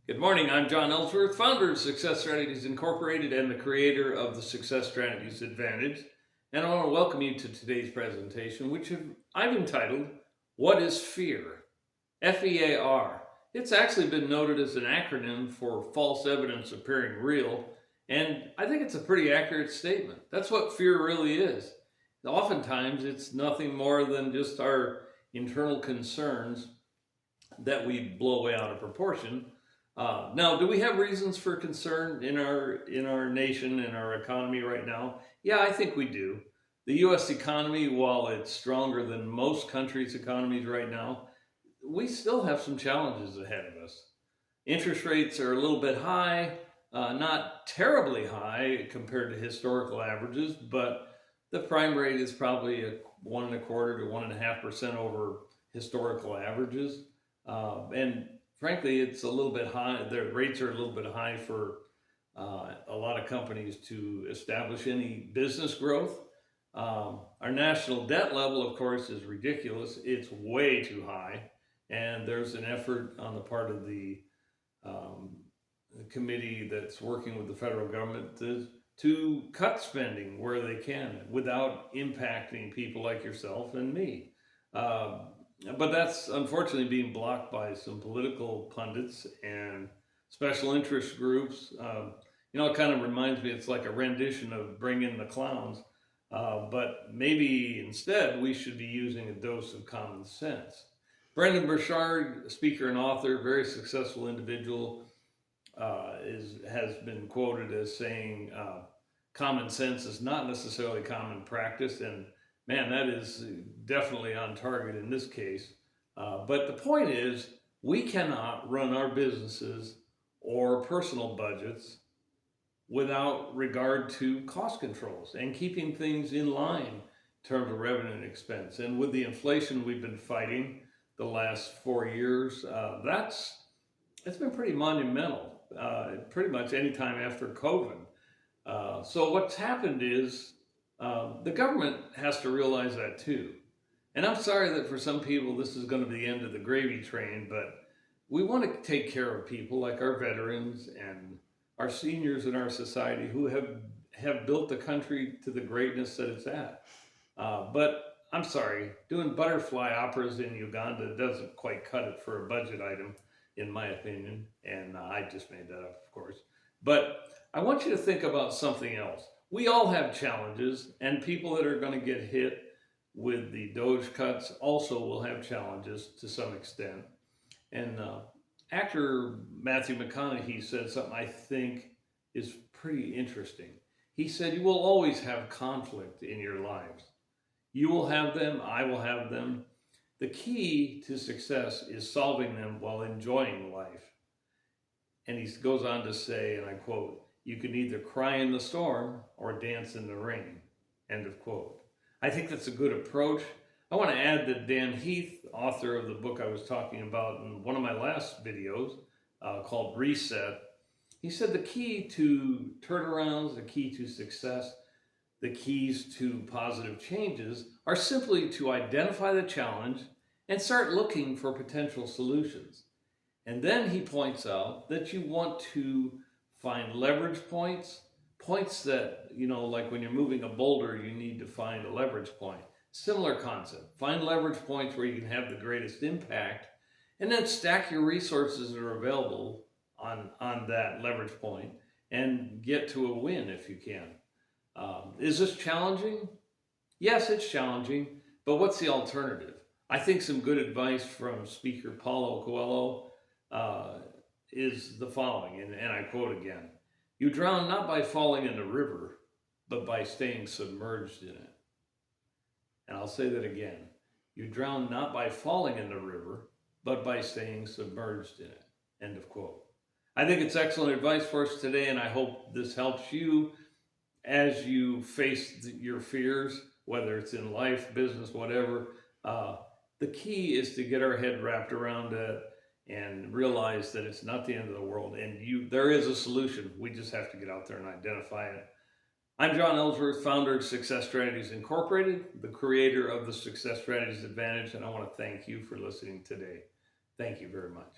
Good morning. I'm John Ellsworth, founder of Success Strategies Incorporated and the creator of the Success Strategies Advantage. And I want to welcome you to today's presentation, which I've entitled, What is Fear? F-E-A-R. It's actually been noted as an acronym for false evidence appearing real, and I think it's a pretty accurate statement. That's what fear really is. Oftentimes, it's nothing more than just our internal concerns that we blow way out of proportion. Now, do we have reasons for concern in our nation, in our economy right now? Yeah, I think we do. The U.S. economy, while it's stronger than most countries' economies right now, we still have some challenges ahead of us. Interest rates are a little bit high, not terribly high compared to historical averages, but the prime rate is probably a 1.25 to 1.5% over historical averages. And frankly, it's a little bit high. The rates are a little bit high for a lot of companies to establish any business growth. Our national debt level, of course, is ridiculous. It's way too high. And there's an effort on the part of the committee that's working with the federal government to cut spending where they can without impacting people like yourself and me. But that's unfortunately being blocked by some political pundits and special interest groups. It kind of reminds me, it's like a rendition of Bring in the Clowns. But maybe instead we should be using a dose of common sense. Brendon Burchard, speaker and author, very successful individual, has been quoted as saying, common sense is not necessarily common practice. And man, that is definitely on target in this case. But the point is, we cannot run our businesses or personal budgets without regard to cost controls and keeping things in line in terms of revenue and expense. And with the inflation we've been fighting the last 4 years, it's been pretty monumental, pretty much any time after COVID. So what's happened is the government has to realize that too. And I'm sorry that for some people this is going to be the end of the gravy train, but we want to take care of people like our veterans and our seniors in our society who have built the country to the greatness that it's at. But I'm sorry, doing butterfly operas in Uganda doesn't quite cut it for a budget item, in my opinion. And I just made that up, of course. But I want you to think about something else. We all have challenges, and people that are going to get hit with the Doge cuts also will have challenges to some extent. And actor Matthew McConaughey said something I think is pretty interesting. He said, you will always have conflict in your lives. You will have them, I will have them. The key to success is solving them while enjoying life. And he goes on to say, and I quote, you can either cry in the storm or dance in the rain, end of quote. I think that's a good approach. I want to add that Dan Heath, author of the book I was talking about in one of my last videos called Reset, he said the key to turnarounds, the key to success, the keys to positive changes are simply to identify the challenge and start looking for potential solutions. And then he points out that you want to find leverage points that, like when you're moving a boulder, you need to find a leverage point. Similar concept. Find leverage points where you can have the greatest impact, and then stack your resources that are available on that leverage point and get to a win if you can. Is this challenging? Yes, it's challenging, but what's the alternative? I think some good advice from Speaker Paulo Coelho is the following, and I quote again, you drown not by falling in the river, but by staying submerged in it. And I'll say that again, you drown not by falling in the river, but by staying submerged in it, end of quote. I think it's excellent advice for us today, and I hope this helps you as you face your fears, whether it's in life, business, whatever. The key is to get our head wrapped around it and realize that it's not the end of the world, and there is a solution. We just have to get out there and identify it. I'm John Ellsworth, founder of Success Strategies Incorporated, the creator of the Success Strategies Advantage, and I want to thank you for listening today. Thank you very much.